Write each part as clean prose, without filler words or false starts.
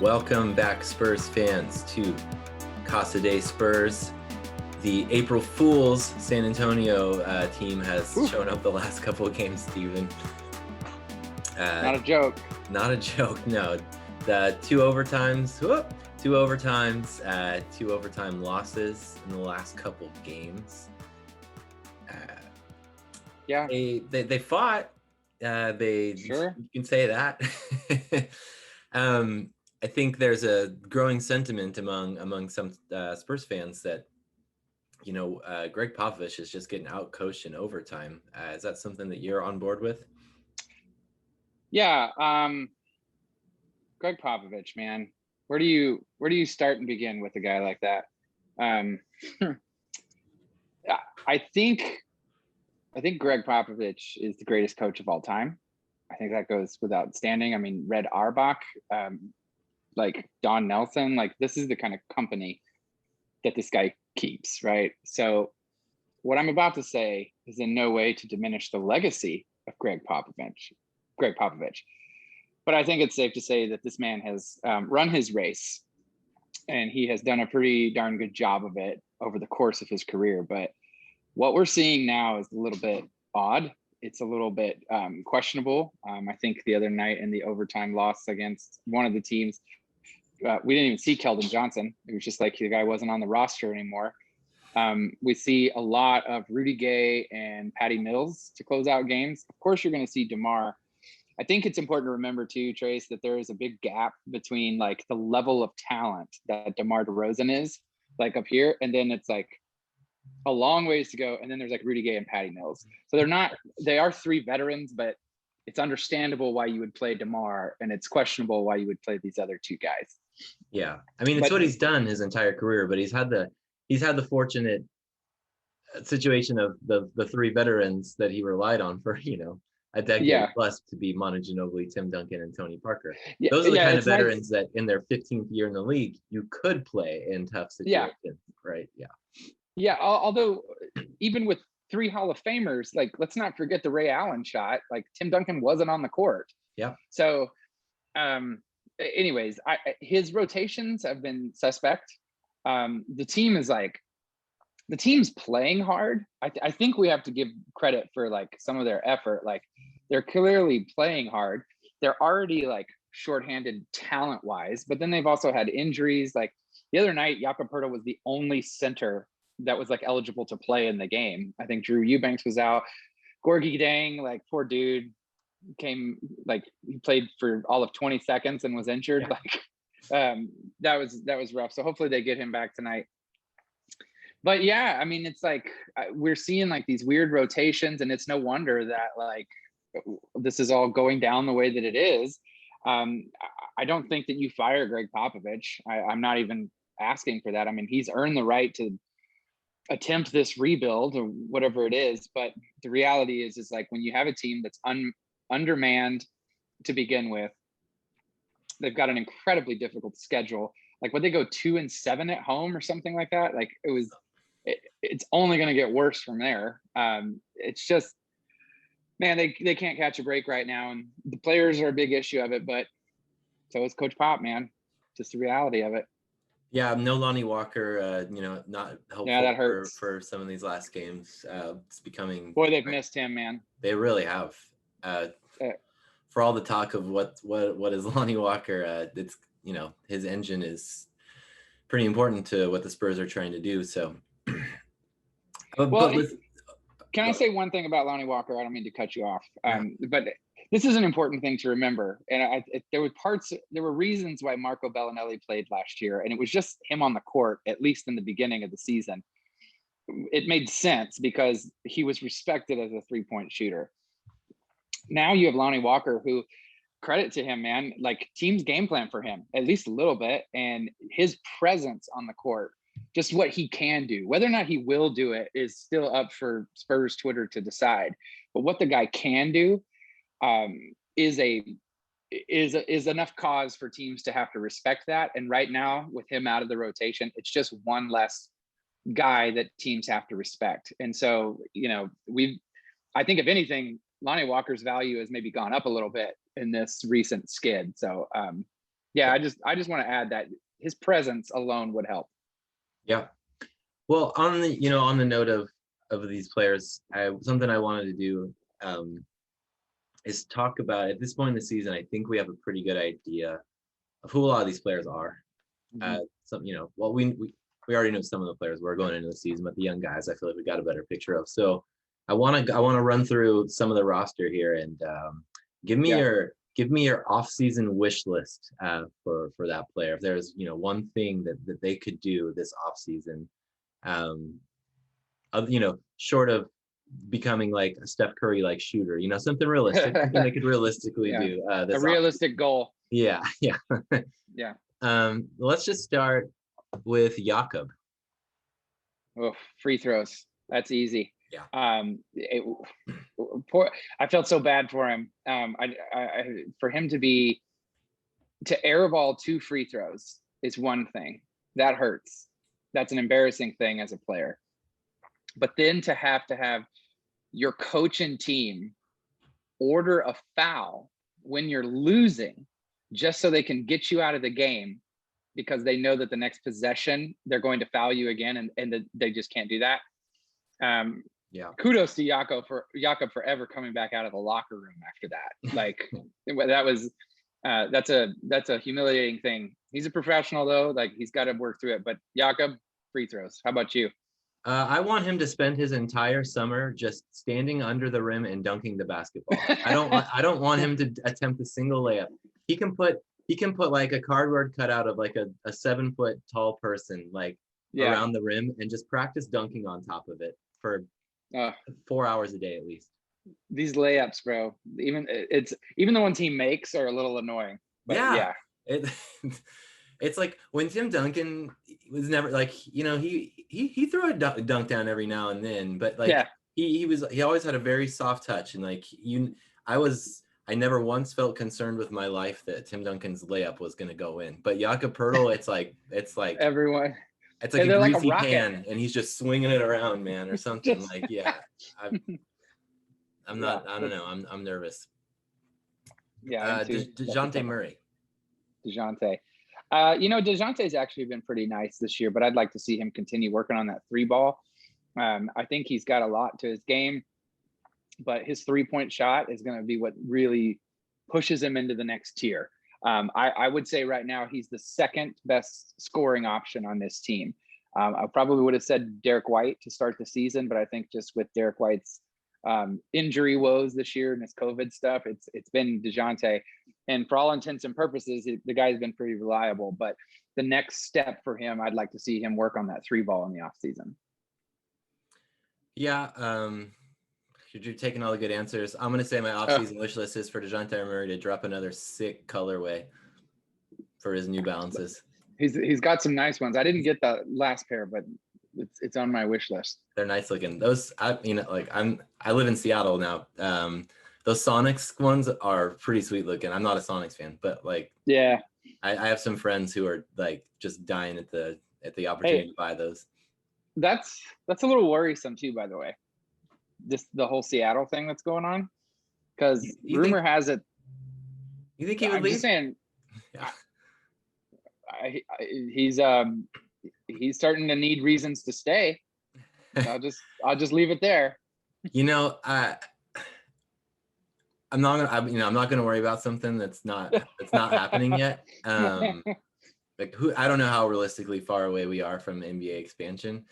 Welcome back, Spurs fans, to Casa De Spurs. The April Fool's San Antonio team has shown up the last couple of games, Steven. Not a joke. Not a joke, no. The two overtime losses in the last couple of games. Yeah. They fought. Sure. You can say that. I think there's a growing sentiment among some Spurs fans that, Greg Popovich is just getting out-coached in overtime. Is that something that you're on board with? Yeah. Greg Popovich, man, where do you start and begin with a guy like that? I think Greg Popovich is the greatest coach of all time. I think that goes without standing. I mean, Red Auerbach, like Don Nelson, like this is the kind of company that this guy keeps, right? So what I'm about to say is in no way to diminish the legacy of Greg Popovich. But I think it's safe to say that this man has run his race, and he has done a pretty darn good job of it over the course of his career. But what we're seeing now is a little bit odd. It's a little bit questionable. I think the other night in the overtime loss against one of the teams, we didn't even see Keldon Johnson. It was just like the guy wasn't on the roster anymore. We see a lot of Rudy Gay and Patty Mills to close out games. Of course, you're going to see DeMar. I think it's important to remember too, Trace, that there is a big gap between like the level of talent that DeMar DeRozan is like up here, and then it's like a long ways to go. And then there's like Rudy Gay and Patty Mills. So they are three veterans, but it's understandable why you would play DeMar, and it's questionable why you would play these other two guys. Yeah. I mean, it's what he's done his entire career, but he's had the fortunate situation of the three veterans that he relied on for, a decade plus to be Manu Ginobili, Tim Duncan, and Tony Parker. Those are the kind of veterans that in their 15th year in the league, you could play in tough situations, right? Yeah. Yeah. Although even with three Hall of Famers, like, let's not forget the Ray Allen shot. Like, Tim Duncan wasn't on the court. Yeah. So, anyways, his rotations have been suspect. The team's playing hard. I think we have to give credit for like some of their effort. Like, they're clearly playing hard. They're already like shorthanded talent wise, but then they've also had injuries. Like the other night, Jakob Poeltl was the only center that was like eligible to play in the game. I think Drew Eubanks was out. Gorgie Dang, like poor dude, came like he played for all of 20 seconds and was injured. Yeah. Like that was rough. So hopefully they get him back tonight. But yeah, I mean, it's like we're seeing like these weird rotations, and it's no wonder that like this is all going down the way that it is. I don't think that you fire Greg Popovich. I'm not even asking for that. I mean, he's earned the right to attempt this rebuild or whatever it is. But the reality is like when you have a team that's undermanned to begin with, they've got an incredibly difficult schedule. Like when they go 2-7 at home or something like that, like it's only going to get worse from there. It's just, man, they can't catch a break right now. And the players are a big issue of it, but so is Coach Pop, man. Just the reality of it. Yeah, no Lonnie Walker, not helpful that hurts. for some of these last games. It's becoming... Boy, they've missed him, man. They really have. For all the talk of what is Lonnie Walker, it's, his engine is pretty important to what the Spurs are trying to do. So, can I say one thing about Lonnie Walker? I don't mean to cut you off, but this is an important thing to remember. And there were reasons why Marco Bellinelli played last year, and it was just him on the court, at least in the beginning of the season. It made sense because he was respected as a three-point shooter. Now you have Lonnie Walker, who, credit to him, man, like teams game plan for him at least a little bit, and his presence on the court, just what he can do. Whether or not he will do it is still up for Spurs Twitter to decide. But what the guy can do is enough cause for teams to have to respect that. And right now, with him out of the rotation, it's just one less guy that teams have to respect. And so, I think if anything, Lonnie Walker's value has maybe gone up a little bit in this recent skid. So Yeah, I just want to add that his presence alone would help. Yeah. Well, on the note of these players, something I wanted to do is talk about, at this point in the season, I think we have a pretty good idea of who a lot of these players are. We already know some of the players we're going into the season, but the young guys, I feel like we got a better picture of. So I want to run through some of the roster here and give me your off-season wish list for that player. If there's one thing that they could do this off-season, short of becoming like a Steph Curry like shooter, something realistic, something they could realistically do. A realistic goal. Yeah. Yeah. Let's just start with Jakob. Oh, free throws. That's easy. Yeah. I felt so bad for him. For him to airball 2 free throws is one thing that hurts. That's an embarrassing thing as a player. But then to have your coach and team order a foul when you're losing just so they can get you out of the game because they know that the next possession they're going to foul you again and they just can't do that. Kudos to Jakob for ever coming back out of the locker room after that. Like that was that's a humiliating thing. He's a professional though, like he's got to work through it. But Jakob, free throws. How about you? I want him to spend his entire summer just standing under the rim and dunking the basketball. I don't want him to attempt a single layup. He can put like a cardboard cutout of like a 7-foot tall person around the rim and just practice dunking on top of it for 4 hours a day at least. These layups, bro. Even the ones he makes are a little annoying. But It's like when Tim Duncan was never like, he threw a dunk down every now and then, but he always had a very soft touch. And I never once felt concerned with my life that Tim Duncan's layup was going to go in, but Jakob Poeltl, it's like everyone, it's like a greasy pan and he's just swinging it around, man, or something. I'm not, I don't know. I'm nervous. Yeah. Dejounte Murray. Dejounte. Dejounte's actually been pretty nice this year, but I'd like to see him continue working on that 3-ball. I think he's got a lot to his game, but his 3-point shot is going to be what really pushes him into the next tier. I would say right now he's the second best scoring option on this team. I probably would have said Derek White to start the season, but I think just with Derek White's injury woes this year and his COVID stuff, it's been Dejounte. And for all intents and purposes, the guy's been pretty reliable. But the next step for him, I'd like to see him work on that 3-ball in the offseason. Yeah, you're taking all the good answers. I'm going to say my offseason wish list is for Dejounte Murray to drop another sick colorway for his New Balances. He's got some nice ones. I didn't get the last pair, but it's on my wish list. They're nice looking. Those, I live in Seattle now. Those Sonics ones are pretty sweet looking. I'm not a Sonics fan, but I have some friends who are just dying at the opportunity to buy those. That's a little worrisome too, by the way. Just the whole Seattle thing that's going on, because rumor has it. You think he would leave? Just saying, he's starting to need reasons to stay. I'll just leave it there. I'm not gonna worry about something that's not happening yet. I don't know how realistically far away we are from NBA expansion,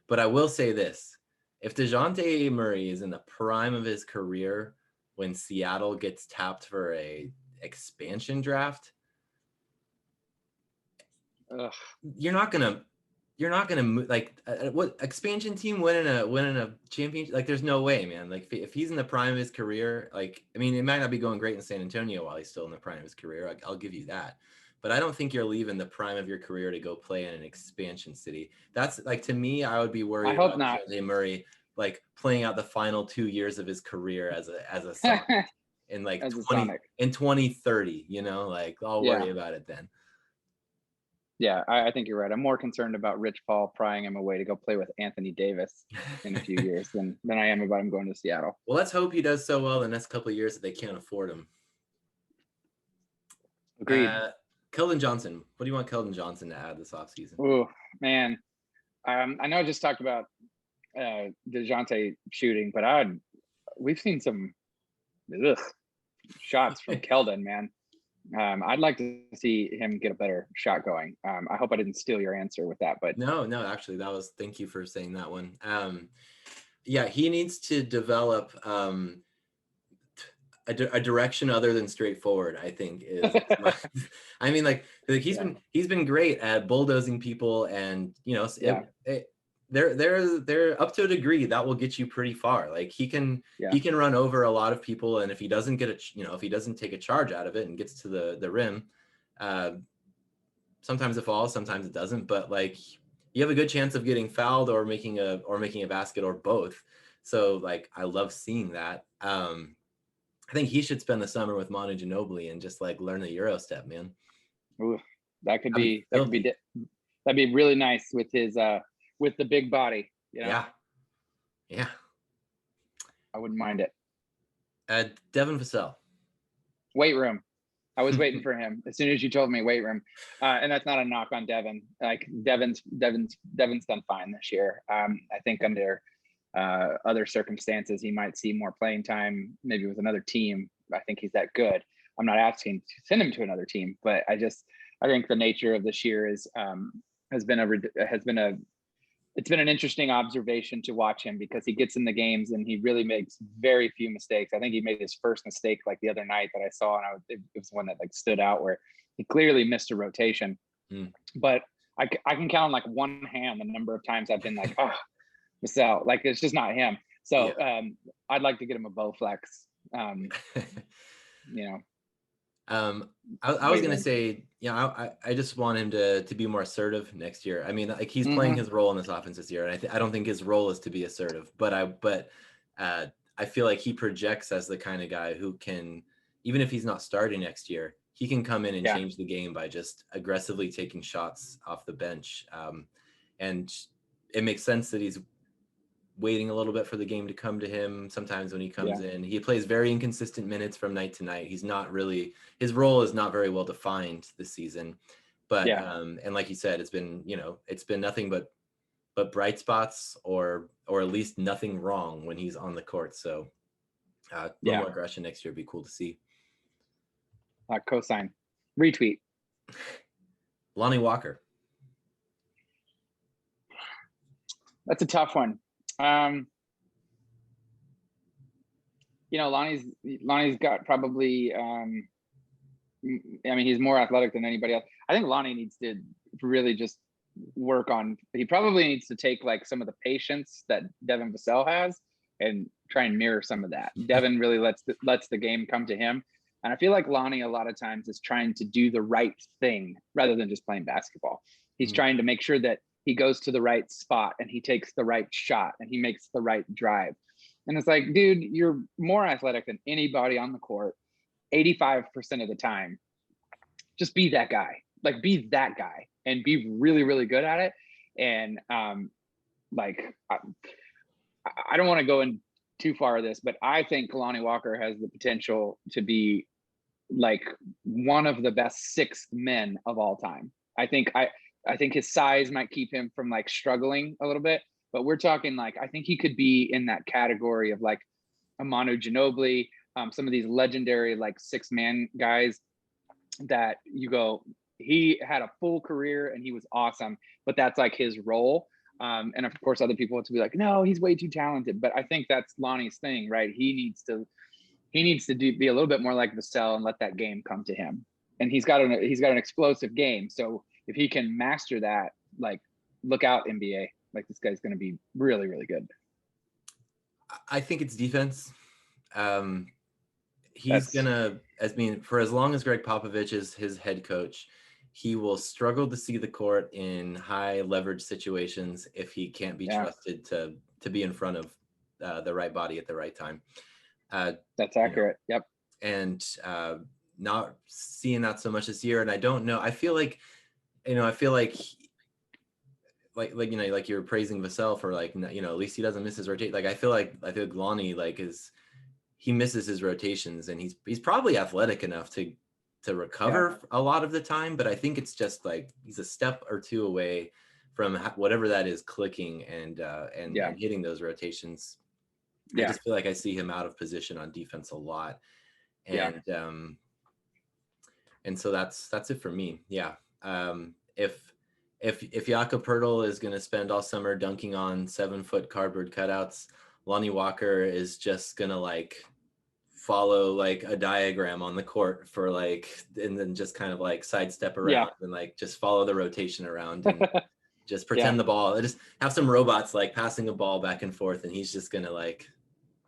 but I will say this: if Dejounte Murray is in the prime of his career when Seattle gets tapped for a expansion draft, you're not gonna what expansion team winning a championship? There's no way, man. If he's in the prime of his career, it might not be going great in San Antonio while he's still in the prime of his career. I'll give you that, but I don't think you're leaving the prime of your career to go play in an expansion city. That's to me, I would be worried. I hope about not. Dejounte Murray playing out the final 2 years of his career as a Sonic in 2030. I'll worry about it then. Yeah, I think you're right. I'm more concerned about Rich Paul prying him away to go play with Anthony Davis in a few years than I am about him going to Seattle. Well, let's hope he does so well the next couple of years that they can't afford him. Agreed. Keldon Johnson. What do you want Keldon Johnson to add this offseason? Oh man, I know I just talked about Dejounte shooting, but we've seen some shots from Keldon, man. I'd like to see him get a better shot going. I hope I didn't steal your answer with that, but no, actually, thank you for saying that one. Yeah, he needs to develop a direction other than straightforward, I think is. I mean, like he's been great at bulldozing people, and they're up to a degree that will get you pretty far. Like he can run over a lot of people, and if he doesn't if he doesn't take a charge out of it and gets to the rim, sometimes it falls, sometimes it doesn't, but like you have a good chance of getting fouled or making a basket or both. So like I love seeing that. I think he should spend the summer with Manu Ginobili and just like learn the Euro step, man. Ooh, that'd be really nice with his with the big body. Yeah. I wouldn't mind it. Devin Vassell. Weight room. I was waiting for him as soon as you told me weight room, and that's not a knock on Devin. Like Devin's done fine this year. I think under other circumstances, he might see more playing time, maybe with another team. I think he's that good. I'm not asking to send him to another team, but I think the nature of this year has been an interesting observation to watch him, because he gets in the games and he really makes very few mistakes. I think he made his first mistake like the other night that I saw, and it was one that like stood out where he clearly missed a rotation. But I can count on like one hand the number of times I've been like, oh, Vassell, like it's just not him. So I'd like to get him a Bowflex. I was gonna say, I just want him to be more assertive next year. I mean, like he's playing his role in this offense this year, and I don't think his role is to be assertive. But I feel like he projects as the kind of guy who can, even if he's not starting next year, he can come in and change the game by just aggressively taking shots off the bench. And it makes sense that he's waiting a little bit for the game to come to him. Sometimes when he comes in, he plays very inconsistent minutes from night to night. His role is not very well defined this season, but and like you said, it's been nothing but bright spots or at least nothing wrong when he's on the court. So a little more aggression next year would be cool to see. Cosign, retweet. Lonnie Walker. That's a tough one. Lonnie's got probably he's more athletic than anybody else. I think Lonnie needs to really just work on, he probably needs to take like some of the patience that Devin Vassell has and try and mirror some of that. Devin really lets the game come to him. And I feel like Lonnie a lot of times is trying to do the right thing rather than just playing basketball. He's trying to make sure that he goes to the right spot and he takes the right shot and he makes the right drive. And it's like, dude, you're more athletic than anybody on the court 85% of the time. Just be that guy. Like, be that guy and be really, really good at it. And I don't want to go in too far of this, but I think Lonnie Walker has the potential to be like one of the best sixth men of all time. I think his size might keep him from like struggling a little bit, but we're talking like, I think he could be in that category of like a Manu Ginobili, some of these legendary like 6-man guys that you go, he had a full career and he was awesome, but that's like his role. And of course, other people have to be like, no, he's way too talented. But I think that's Lonnie's thing, right? He needs to be a little bit more like Vassell and let that game come to him. And he's got an explosive game. So if he can master that, like, look out, NBA. Like, this guy's going to be really, really good. I think it's defense. He's gonna, for as long as Greg Popovich is his head coach, he will struggle to see the court in high leverage situations if he can't be trusted to be in front of the right body at the right time. That's accurate. Yep. And not seeing that so much this year. And I don't know. I feel like you were praising Vassell for like, at least he doesn't miss his rotation. Like, I feel like Lonnie he misses his rotations, and he's probably athletic enough to recover a lot of the time, but I think it's just like he's a step or two away from whatever that is clicking and hitting those rotations. I just feel like I see him out of position on defense a lot, and so that's it for me. If Jakob Poeltl is going to spend all summer dunking on 7-foot cardboard cutouts, Lonnie Walker is just going to like follow like a diagram on the court for like, and then just kind of like sidestep around and like just follow the rotation around and just pretend the ball, just have some robots like passing a ball back and forth, and he's just going to like,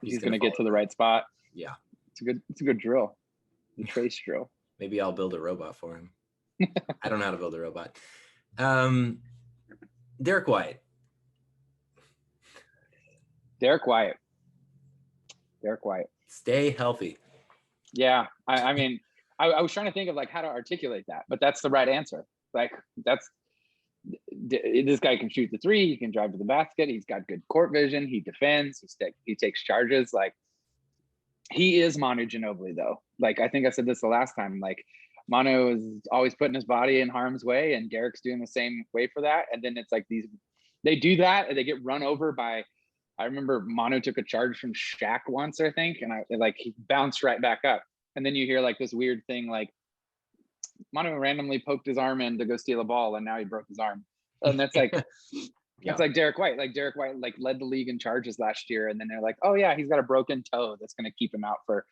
he's going to get to the right spot. Yeah. It's a good drill. The trace drill. Maybe I'll build a robot for him. I don't know how to build a robot. Derek White. Stay healthy. Yeah. I mean, I was trying to think of like how to articulate that, but that's the right answer. Like this guy can shoot the three. He can drive to the basket. He's got good court vision. He defends. He takes charges. Like he is Manu Ginobili though. Like, I think I said this the last time, like Manu is always putting his body in harm's way and Derek's doing the same way for that. And then it's like they do that and they get run over by, I remember Manu took a charge from Shaq once, I think. And he bounced right back up. And then you hear like this weird thing, like Manu randomly poked his arm in to go steal a ball and now he broke his arm. And that's like, it's like Derek White. Like Derek White like led the league in charges last year. And then they're like, oh yeah, he's got a broken toe that's going to keep him out for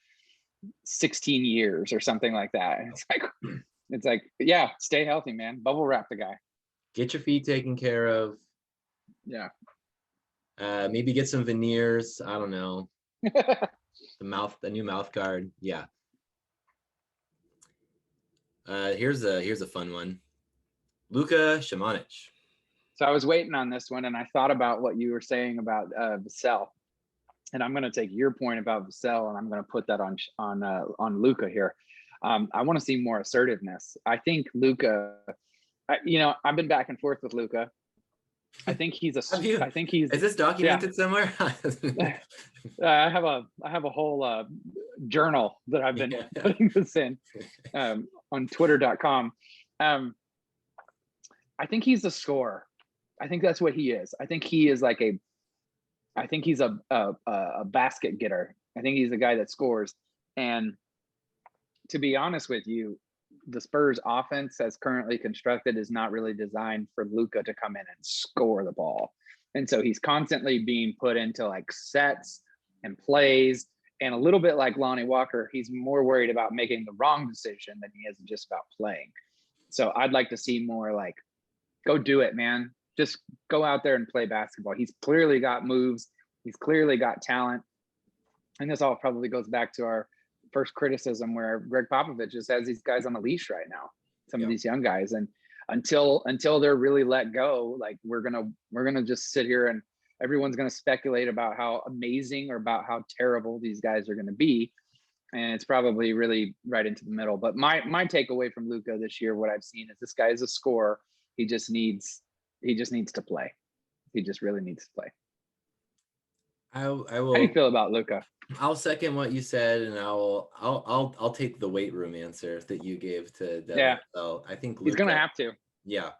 16 years or something like that. And it's like, yeah, stay healthy, man. Bubble wrap the guy. Get your feet taken care of. Yeah. Maybe get some veneers. I don't know. the new mouth guard. Yeah. Here's a fun one. Luka Šimanić. So I was waiting on this one and I thought about what you were saying about Vassell. And I'm going to take your point about Vassell and I'm going to put that on Luka here. I want to see more assertiveness. I think Luka, I've been back and forth with Luka. I think he's is this documented somewhere? I have a whole journal that I've been putting this in on twitter.com. I think he's a scorer. I think that's what he is. I think he is like I think he's a basket getter. I think he's a guy that scores. And to be honest with you, the Spurs offense as currently constructed is not really designed for Luka to come in and score the ball. And so he's constantly being put into like sets and plays, and a little bit like Lonnie Walker, he's more worried about making the wrong decision than he is just about playing. So I'd like to see more like, go do it, man. Just go out there and play basketball. He's clearly got moves. He's clearly got talent. And this all probably goes back to our first criticism where Greg Popovich just has these guys on a leash right now, some of these young guys. And until they're really let go, like we're gonna just sit here and everyone's gonna speculate about how amazing or about how terrible these guys are gonna be. And it's probably really right into the middle. But my takeaway from Luka this year, what I've seen is this guy is a scorer. He just needs to play. He just really needs to play. I will. How do you feel about Luka? I'll second what you said, and I'll take the weight room answer that you gave to Devin. Yeah. So I think Luka, he's gonna have to. Yeah,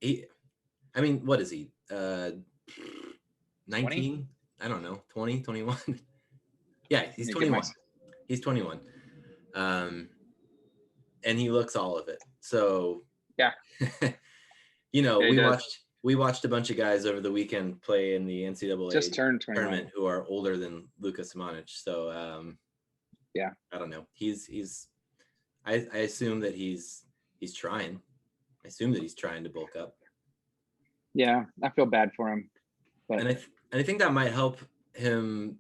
I mean, what is he? 19? I don't know. 20, 21. Yeah, he's 21. He's 21. And he looks all of it. So yeah. We watched a bunch of guys over the weekend play in the NCAA just turned 21 tournament who are older than Luka Šimanić. So yeah, I don't know. I assume that he's trying. I assume that he's trying to bulk up. Yeah, I feel bad for him. But and I think that might help him,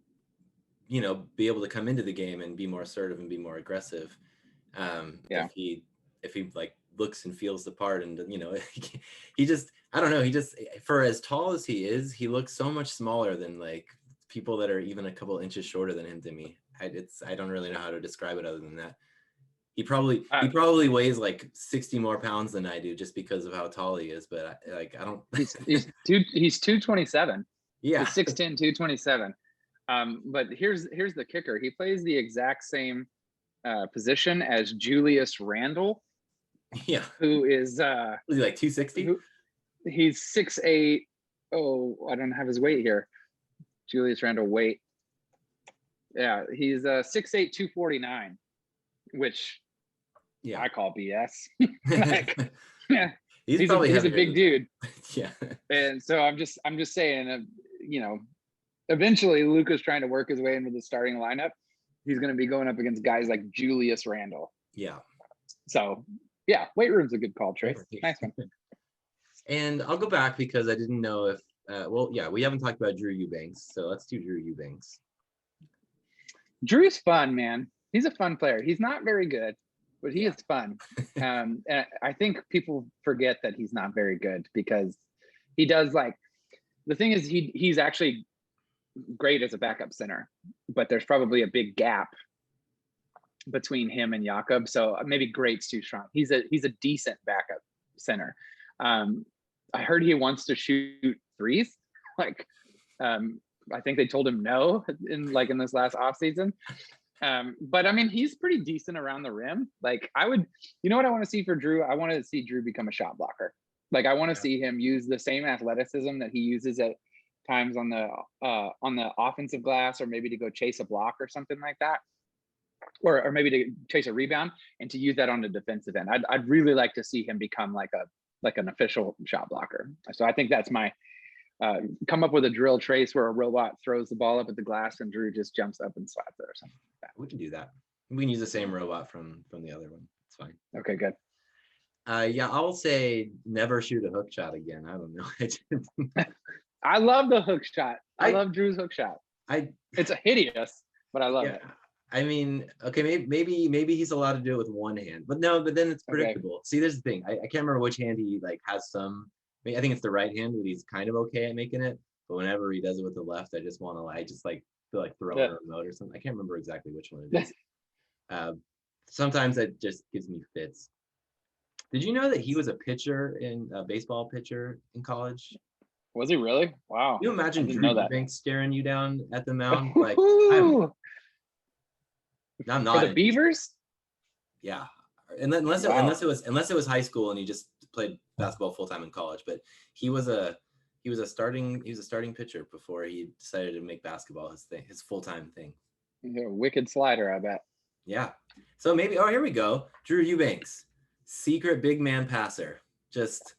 be able to come into the game and be more assertive and be more aggressive. If he like looks and feels the part, and he just, I don't know, he just, for as tall as he is, he looks so much smaller than like people that are even a couple inches shorter than him to me. I don't really know how to describe it other than that. He probably weighs like 60 more pounds than I do just because of how tall he is, but I don't. He's 227. Yeah, he's 6'10", 227. But here's the kicker. He plays the exact same position as Julius Randle. Yeah. Who is was he like 260? He's 6'8". Oh, I don't have his weight here. Julius Randle weight. Yeah, he's 6'8", 249, which I call BS. Like, yeah, he's a big dude. Yeah. And so I'm just saying, eventually Luka's trying to work his way into the starting lineup. He's going to be going up against guys like Julius Randle. Yeah. So yeah, weight room's a good call, Trace. Nice one. And I'll go back because I didn't know if, we haven't talked about Drew Eubanks, so let's do Drew Eubanks. Drew's fun, man. He's a fun player. He's not very good, but he is fun. And I think people forget that he's not very good because he does the thing is he's actually great as a backup center, but there's probably a big gap between him and Jakob. So maybe great's too strong. He's a decent backup center. I heard he wants to shoot threes. I think they told him no in this last offseason. But I mean, he's pretty decent around the rim. Like you know what I want to see for Drew? I want to see Drew become a shot blocker. Like I want to see him use the same athleticism that he uses at times on the offensive glass, or maybe to go chase a block or something like that. Or maybe to chase a rebound and to use that on the defensive end. I'd really like to see him become like an official shot blocker. So I think that's my come up with a drill, Trace, where a robot throws the ball up at the glass and Drew just jumps up and slaps it or something like that. We can do that. We can use the same robot from the other one. It's fine. Okay, good. I'll say never shoot a hook shot again. I don't know. I love the hook shot. I love Drew's hook shot. It's a hideous, but I love it. I mean, okay, maybe he's allowed to do it with one hand, but then it's predictable. Okay. See, there's the thing. I can't remember which hand he has some. I think it's the right hand that he's kind of okay at making it, but whenever he does it with the left, I just feel like throwing a remote or something. I can't remember exactly which one it is. Sometimes it just gives me fits. Did you know that he was a baseball pitcher in college? Was he really? Wow. Can you imagine Drew Eubanks staring you down at the mound? I'm not for the Beavers. Yeah, unless it was high school and he just played basketball full time in college. But he was a starting pitcher before he decided to make basketball his full time thing. He's a wicked slider, I bet. Yeah. So maybe here we go. Drew Eubanks, secret big man passer. Just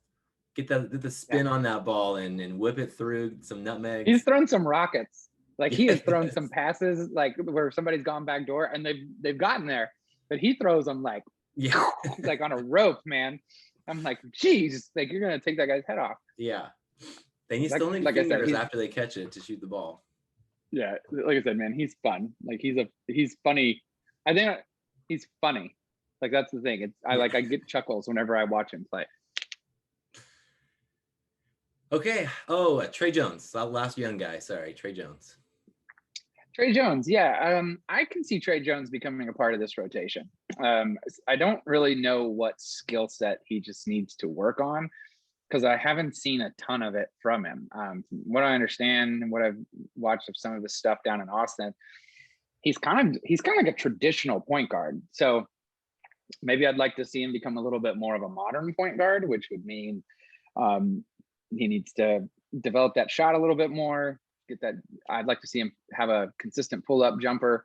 get the spin on that ball and whip it through some nutmegs. He's thrown some rockets. He has thrown some passes where somebody's gone back door and they've gotten there, but he throws them on a rope, man. I'm like, geez, you're gonna take that guy's head off. Yeah, they still need fingers after they catch it to shoot the ball. Yeah, like I said, man, he's fun. He's funny. I think he's funny. That's the thing. I get chuckles whenever I watch him play. Okay. Trey Jones, last young guy. Sorry, Trey Jones. Trey Jones, yeah. I can see Trey Jones becoming a part of this rotation. I don't really know what skill set he just needs to work on because I haven't seen a ton of it from him. From what I understand and what I've watched of some of his stuff down in Austin, he's kind of like a traditional point guard. So maybe I'd like to see him become a little bit more of a modern point guard, which would mean he needs to develop that shot a little bit more. I'd like to see him have a consistent pull-up jumper.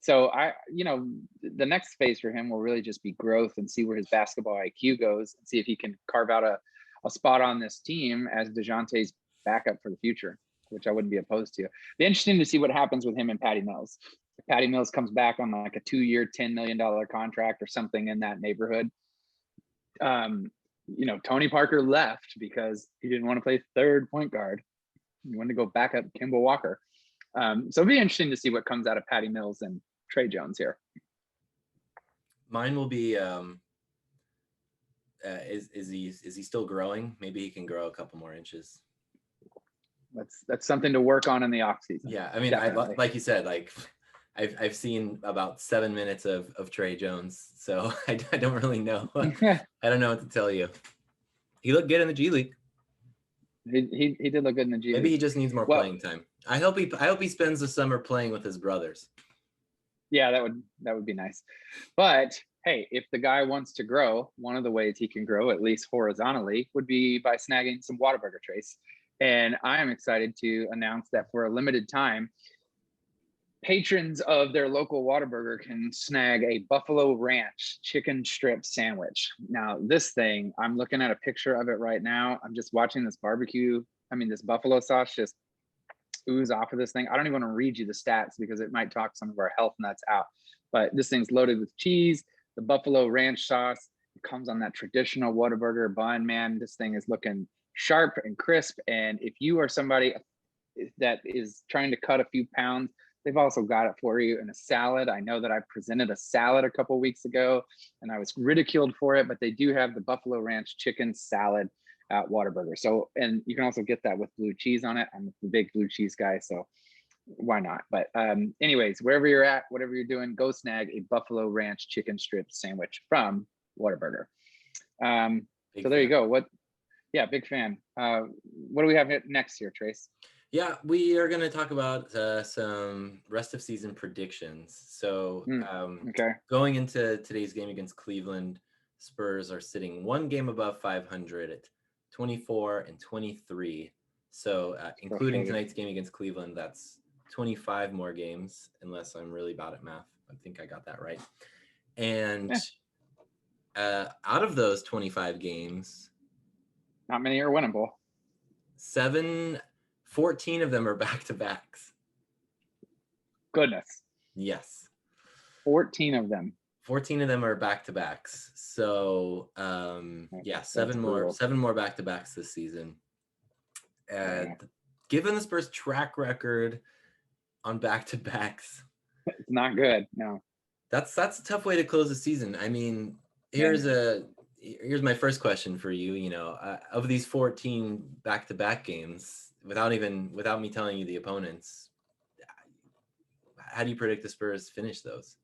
So the next phase for him will really just be growth and see where his basketball IQ goes and see if he can carve out a spot on this team as Dejounte's backup for the future, which I wouldn't be opposed to. Be interesting to see what happens with him and Patty Mills. If Patty Mills comes back on a 2-year, $10 million contract or something in that neighborhood. Tony Parker left because he didn't want to play third point guard. He wanted to go back up Kemba Walker. So it'll be interesting to see what comes out of Patty Mills and Trey Jones here. Mine will be is he still growing? Maybe he can grow a couple more inches. That's something to work on in the offseason. Yeah, I mean, like you said, I've seen about 7 minutes of Trey Jones, so I don't really know. I don't know what to tell you. He looked good in the G League. He did look good in the G League. Maybe he just needs more playing time. I hope he spends the summer playing with his brothers. Yeah, that would be nice. But hey, if the guy wants to grow, one of the ways he can grow, at least horizontally, would be by snagging some Whataburger trays. And I am excited to announce that for a limited time, patrons of their local Whataburger can snag a Buffalo Ranch chicken strip sandwich. Now, this thing, I'm looking at a picture of it right now. I'm just watching this this buffalo sauce just ooze off of this thing. I don't even want to read you the stats because it might talk some of our health nuts out. But this thing's loaded with cheese, the Buffalo Ranch sauce. It comes on that traditional Whataburger bun, man. This thing is looking sharp and crisp. And if you are somebody that is trying to cut a few pounds, they've also got it for you in a salad. I know that I presented a salad a couple weeks ago and I was ridiculed for it, but they do have the Buffalo Ranch chicken salad at Whataburger. So, and you can also get that with blue cheese on it. I'm a big blue cheese guy, so why not? But anyways, wherever you're at, whatever you're doing, go snag a Buffalo Ranch chicken strip sandwich from Whataburger. So there you go. Big fan. What do we have next here, Trace? Yeah, we are going to talk about some rest of season predictions. So going into today's game against Cleveland, Spurs are sitting one game above 500 at 24-23. So including tonight's game against Cleveland, that's 25 more games, unless I'm really bad at math. I think I got that right. And out of those 25 games, not many are winnable. 14 of them are back-to-backs. Goodness. Yes. 14 of them. 14 of them are back-to-backs. So, seven more back-to-backs this season. And given the Spurs' track record on back-to-backs, it's not good. No. That's a tough way to close the season. I mean, here's my first question for you. You know, of these 14 back-to-back games, without me telling you the opponents, how do you predict the Spurs finish those?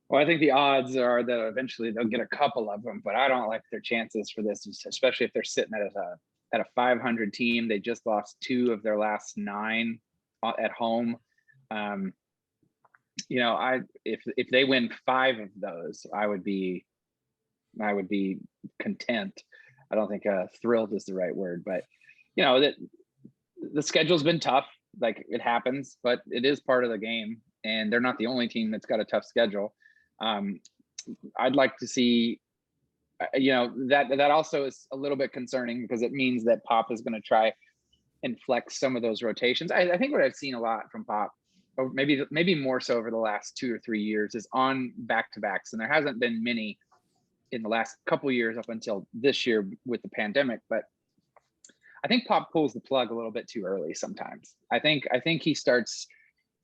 Well, I think the odds are that eventually they'll get a couple of them, but I don't like their chances for this, especially if they're sitting at a 500 team. They just lost 2 of their last 9 at home. If they win 5 of those, I would be content. I don't think thrilled is the right word, but that the schedule's been tough. Like, it happens, but it is part of the game, and they're not the only team that's got a tough schedule. I'd like to see, that also is a little bit concerning because it means that Pop is going to try and flex some of those rotations. I think what I've seen a lot from Pop, or maybe more so over the last 2 or 3 years, is on back-to-backs, and there hasn't been many in the last couple of years up until this year with the pandemic. But I think Pop pulls the plug a little bit too early sometimes. I think he starts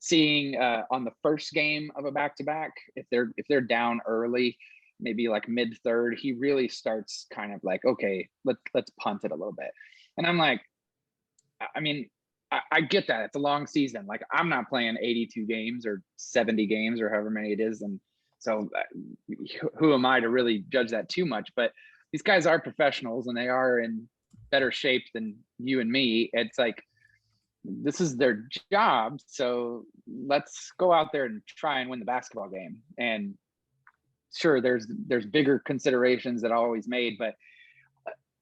seeing on the first game of a back-to-back, if they're down early, maybe like mid-third, he really starts kind of like, okay, let's punt it a little bit. And I'm like, I mean, I get that. It's a long season. Like, I'm not playing 82 games or 70 games or however many it is. And so who am I to really judge that too much? But these guys are professionals and they are in better shape than you and me. It's like, this is their job. So let's go out there and try and win the basketball game. And sure, there's bigger considerations that are always made, but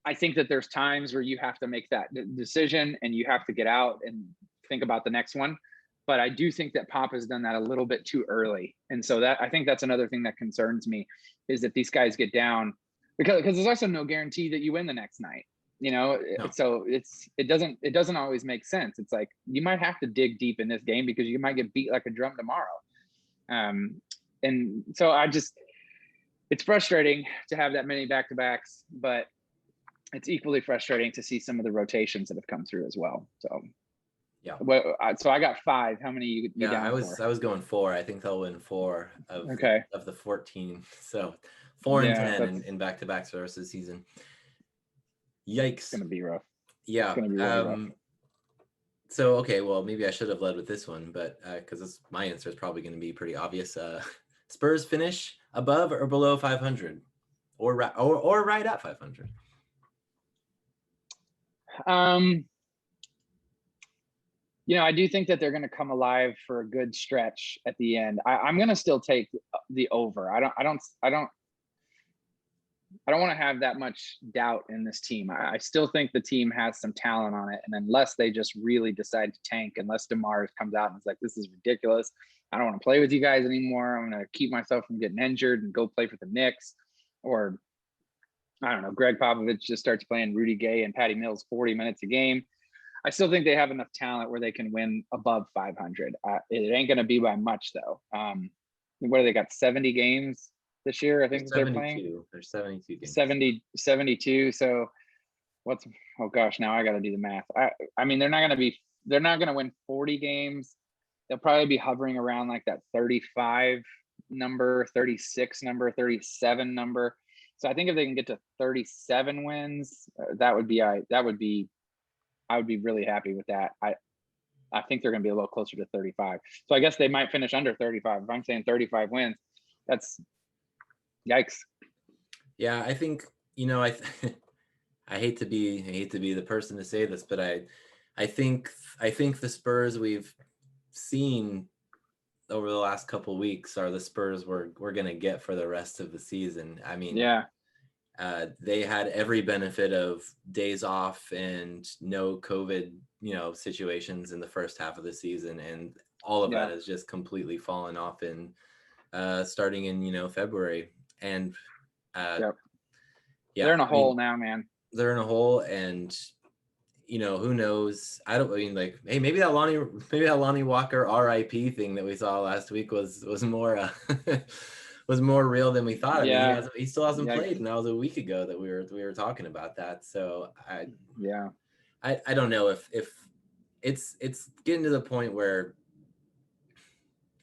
I think that there's times where you have to make that decision and you have to get out and think about the next one. But I do think that Pop has done that a little bit too early. And so I think that's another thing that concerns me, is that these guys get down because there's also no guarantee that you win the next night, No. So it doesn't always make sense. It's like, you might have to dig deep in this game because you might get beat like a drum tomorrow. And so it's frustrating to have that many back-to-backs, but it's equally frustrating to see some of the rotations that have come through as well. So, yeah. Well, so I got 5. How many you down I was going 4. I think they'll win 4 of the 14. So 4 and 10 in back-to-backs for the rest of the season. Yikes! It's gonna be rough. Yeah. It's gonna be really rough. So okay, well maybe I should have led with this one, but because my answer is probably going to be pretty obvious. Spurs finish above or below 500, or right at 500. I do think that they're going to come alive for a good stretch at the end. I'm going to still take the over. I don't want to have that much doubt in this team. I still think the team has some talent on it. And unless they just really decide to tank, unless DeMar comes out and is like, this is ridiculous, I don't want to play with you guys anymore, I'm going to keep myself from getting injured and go play for the Knicks. Or, I don't know, Greg Popovich just starts playing Rudy Gay and Patty Mills 40 minutes a game. I still think they have enough talent where they can win above 500. It ain't going to be by much, though. What do they got, 70 games this year? I think they're playing. There's 72 games. 72. So oh gosh, now I got to do the math. I mean, they're not going to win 40 games. They'll probably be hovering around like that 35 number, 36 number, 37 number. So I think if they can get to 37 wins, I would be really happy with that. I think they're going to be a little closer to 35. So I guess they might finish under 35. If I'm saying 35 wins, that's yikes. Yeah, I think, I hate to be the person to say this, but I think the Spurs we've seen over the last couple of weeks are the Spurs we're going to get for the rest of the season. I mean, yeah. They had every benefit of days off and no COVID, situations in the first half of the season. And all of that has just completely fallen off in starting in, February. And they're in a hole now, man. They're in a hole, and who knows? Hey, maybe that Lonnie Walker RIP thing that we saw last week was more was more real than we thought. I mean, he still hasn't played, and that was a week ago that we were talking about that. So I don't know if it's getting to the point where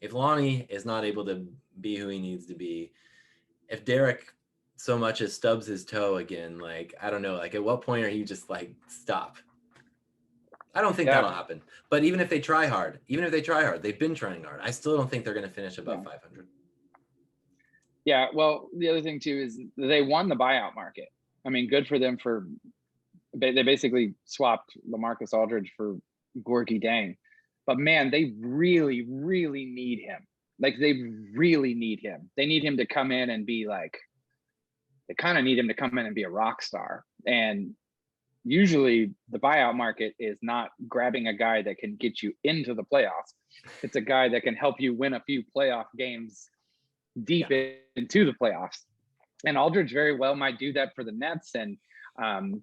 if Lonnie is not able to be who he needs to be, if Derek so much as stubs his toe again, like, I don't know, like, at what point are you just like, stop? I don't think that'll happen. But even if they try hard, they've been trying hard, I still don't think they're going to finish above 500. Yeah, well, the other thing too is they won the buyout market. I mean, good for them they basically swapped LaMarcus Aldridge for Gorgie Dang. But man, they really, really need him. Like, they really need him. They need him to come in and be like, they kind of need him to come in and be a rock star. And usually the buyout market is not grabbing a guy that can get you into the playoffs. It's a guy that can help you win a few playoff games deep into the playoffs. And Aldridge very well might do that for the Nets, and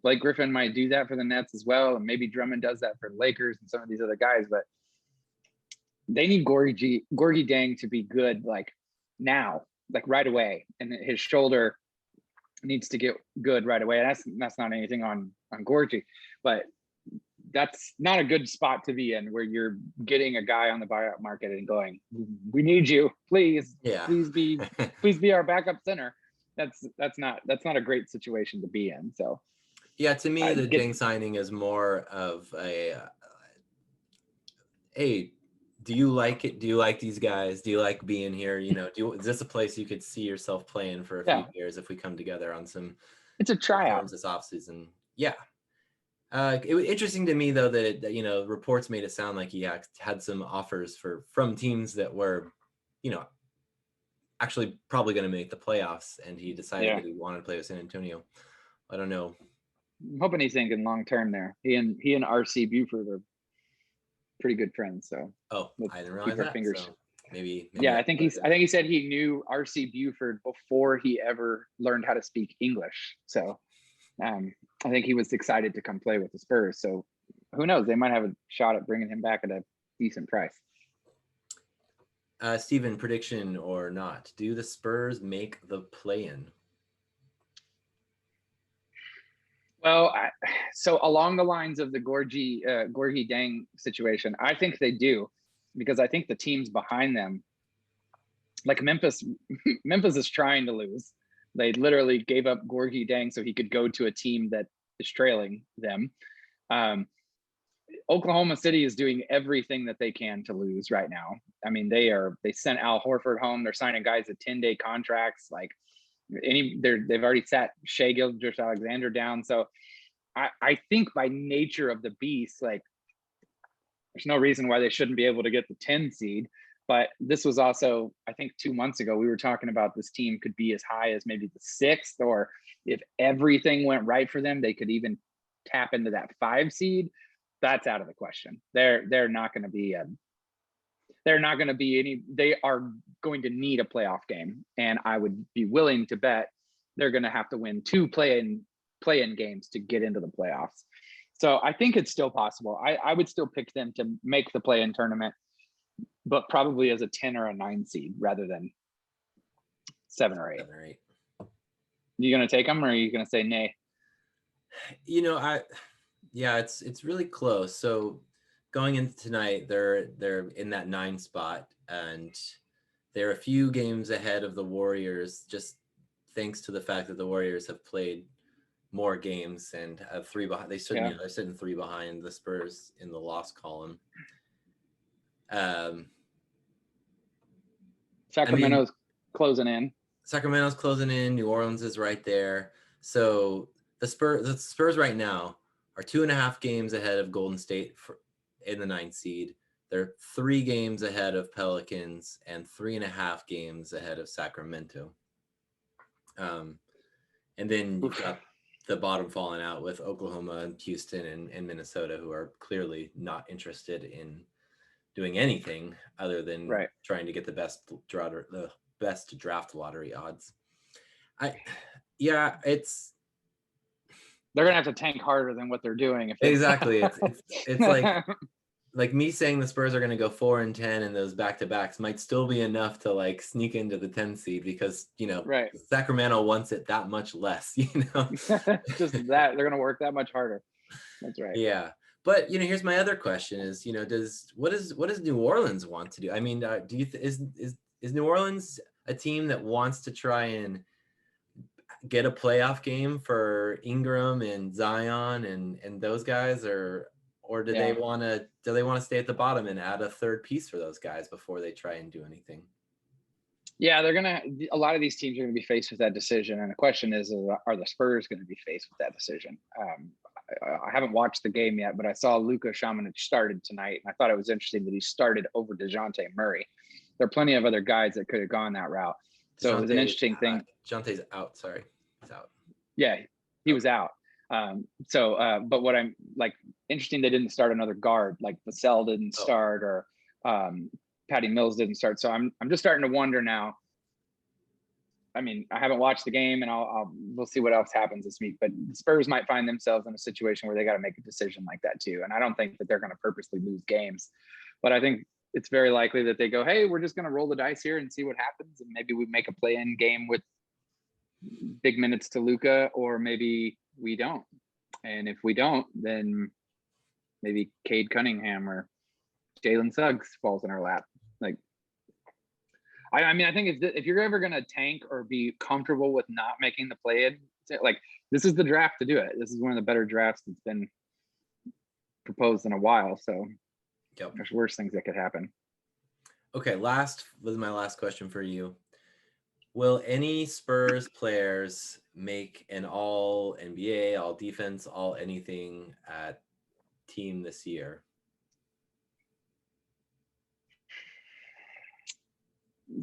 Blake Griffin might do that for the Nets as well, and maybe Drummond does that for the Lakers and some of these other guys. But they need Gorgie Dang to be good, like now, like right away, and his shoulder needs to get good right away. And that's not anything on Gorgie, but that's not a good spot to be in, where you're getting a guy on the buyout market and going, we need you, please be our backup center. That's not a great situation to be in. So yeah, to me, the Deng signing is more of a, hey, do you like it? Do you like these guys? Do you like being here? Is this a place you could see yourself playing for a few years if we come together on some? It's a tryout this offseason. Yeah. It was interesting to me, though, that reports made it sound like he had some offers from teams that were, actually probably going to make the playoffs, and he decided that he wanted to play with San Antonio. I don't know. I'm hoping he's thinking long term there. He and RC Buford are pretty good friends. So I didn't realize that. Fingers. So maybe I think he said he knew RC Buford before he ever learned how to speak English. So I think he was excited to come play with the Spurs. So who knows? They might have a shot at bringing him back at a decent price. Steven, prediction or not, do the Spurs make the play-in? Well, so along the lines of the Gorgie Dang situation, I think they do, because I think the teams behind them, like Memphis is trying to lose. They literally gave up Gorgie Dang so he could go to a team that is trailing them. Oklahoma City is doing everything that they can to lose right now. I mean, they sent Al Horford home. They're signing guys at 10-day contracts. Like they've already sat Shai Gilgeous-Alexander down. So I think by nature of the beast, like There's no reason why they shouldn't be able to get the 10 seed. But this was also, I think 2 months ago, we were talking about this team could be as high as maybe the 6th, or if everything went right for them, they could even tap into that 5 seed. That's out of the question. They're not going to be they are going to need a playoff game. And I would be willing to bet they're going to have to win 2 play-in games to get into the playoffs. So I think it's still possible. I would still pick them to make the play-in tournament, but probably as a 10 or a 9 seed rather than 7 or 8. 7 or 8. You going to take them, or are you going to say nay? It's really close. So going into tonight, they're in that 9 spot, and they're a few games ahead of the Warriors, just thanks to the fact that the Warriors have played more games and have 3 behind. They're sitting 3 behind the Spurs in the loss column. Sacramento's closing in. Sacramento's closing in. New Orleans is right there. So the Spurs right now are 2.5 games ahead of Golden State in the 9th seed. They're 3 games ahead of Pelicans and 3.5 games ahead of Sacramento. And then you've got the bottom falling out with Oklahoma and Houston and Minnesota, who are clearly not interested in doing anything other than trying to get the best draft lottery odds. They're gonna have to tank harder than what they're doing. Exactly. It's like me saying the Spurs are going to go 4-10 in those back-to-backs might still be enough to like sneak into the 10 seed because, Sacramento wants it that much less, Just that they're going to work that much harder. That's right. Yeah. But, here's my other question is, what does New Orleans want to do? I mean, is New Orleans a team that wants to try and get a playoff game for Ingram and Zion and those guys, or do they want to stay at the bottom and add a third piece for those guys before they try and do anything? Yeah, a lot of these teams are going to be faced with that decision. And the question is, are the Spurs going to be faced with that decision? I haven't watched the game yet, but I saw Luka Šamanić started tonight. And I thought it was interesting that he started over Dejounte Murray. There are plenty of other guys that could have gone that route. So it was an interesting thing. Dejounte's out. Sorry. He's out. Yeah, he was out. But what I'm like interesting, they didn't start another guard, like Vassell didn't start, or Patty Mills didn't start. So I'm just starting to wonder now. I mean, I haven't watched the game, and we'll see what else happens this week. But the Spurs might find themselves in a situation where they got to make a decision like that too. And I don't think that they're going to purposely lose games, but I think it's very likely that they go, hey, we're just going to roll the dice here and see what happens, and maybe we make a play-in game with big minutes to Luka, or maybe we don't. And if we don't, then maybe Cade Cunningham or Jalen Suggs falls in our lap. Like, I mean, I think if you're ever going to tank or be comfortable with not making the play-in, like, this is the draft to do it. This is one of the better drafts that's been proposed in a while. So there's worse things that could happen. Okay, this is my last question for you. Will any Spurs players make an all NBA, all defense, all anything team this year?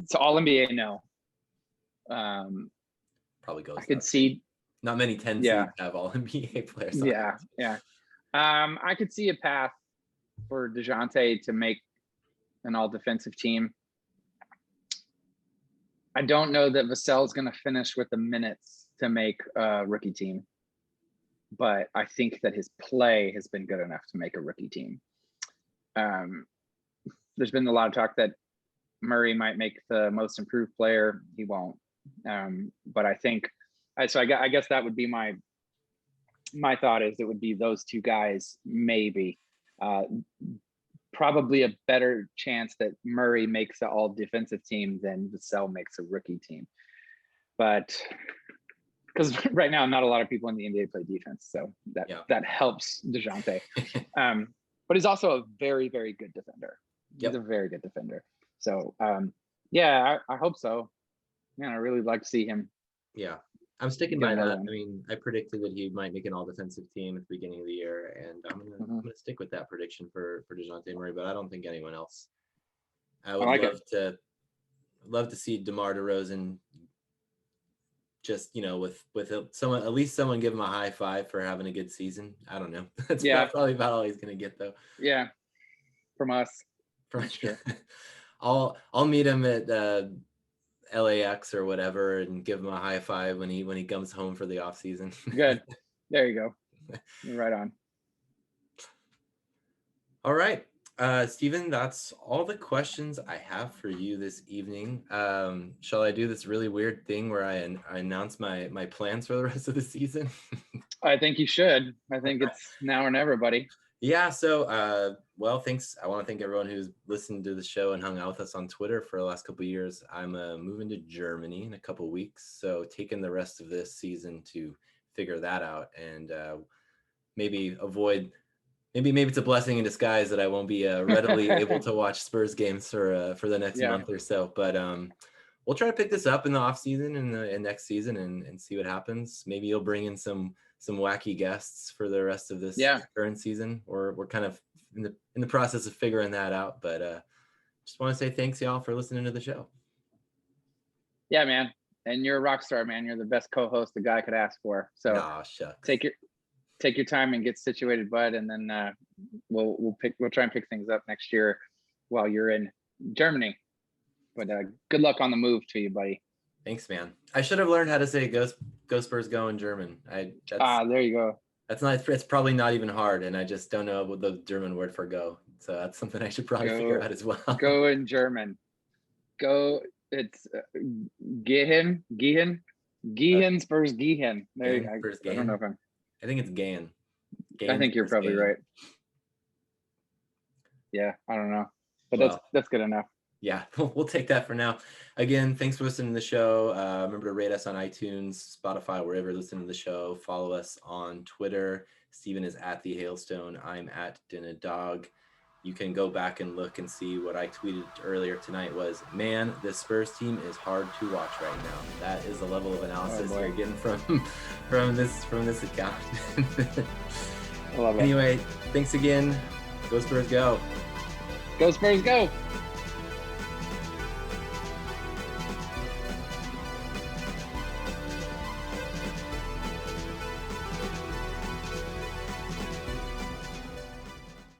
So all NBA, no. Probably goes. I could see. Not many 10 seeds have all NBA players. Yeah. I could see a path for Dejounte to make an all defensive team. I don't know that Vassell's going to finish with the minutes to make a rookie team, but I think that his play has been good enough to make a rookie team. There's been a lot of talk that Murray might make the most improved player. He won't. But I think, I guess that would be my thought is it would be those two guys, maybe. Probably a better chance that Murray makes the all defensive team than Vassell makes a rookie team. But because right now, not a lot of people in the NBA play defense. So that helps Dejounte. But he's also a very, very good defender. He's a very good defender. So, I hope so. Man, I really like to see him I'm sticking by that. I mean, I predicted that he might make an all-defensive team at the beginning of the year, and I'm gonna stick with that prediction for Dejounte Murray, but I don't think anyone else. I would love to see DeMar DeRozan just, with someone, at least someone give him a high five for having a good season. I don't know. That's probably about all he's gonna get though. Yeah, from us. For sure. I'll meet him at LAX or whatever and give him a high five when he comes home for the off season. Good. There you go. Right on. All right. Steven, that's all the questions I have for you this evening. Shall I do this really weird thing where I announce my plans for the rest of the season? I think you should. I think it's now or never, buddy. Yeah. So, well, thanks. I want to thank everyone who's listened to the show and hung out with us on Twitter for the last couple of years. I'm moving to Germany in a couple of weeks, so taking the rest of this season to figure that out and maybe avoid. Maybe it's a blessing in disguise that I won't be readily able to watch Spurs games for the next month or so. But we'll try to pick this up in the off season and next season and see what happens. Maybe you'll bring in some wacky guests for the rest of this current season, or we're kind of in the process of figuring that out. But just want to say thanks, y'all, for listening to the show. Yeah, man. And you're a rock star, man. You're the best co-host a guy could ask for. So take your time and get situated, bud, and then we'll try and pick things up next year while you're in Germany. But good luck on the move to you, buddy. Thanks, man. I should have learned how to say "Go Spurs Go" in German. There you go. It's probably not even hard, and I just don't know what the German word for "go." So that's something I should probably figure out as well. Go in German. Go. It's gehen, Spurs gehen. There you go. I don't know if I think it's Gan. I think you're probably right. Yeah, I don't know, but that's good enough. Yeah, we'll take that for now. Again, thanks for listening to the show. Remember to rate us on iTunes, Spotify, wherever you listen to the show. Follow us on Twitter. Steven is at the Hailstone. I'm at Dinadog. You can go back and look and see what I tweeted earlier tonight was, man, this Spurs team is hard to watch right now. That is the level of analysis you're getting from this account. I love it. Anyway, thanks again. Go Spurs, go. Go Spurs, go.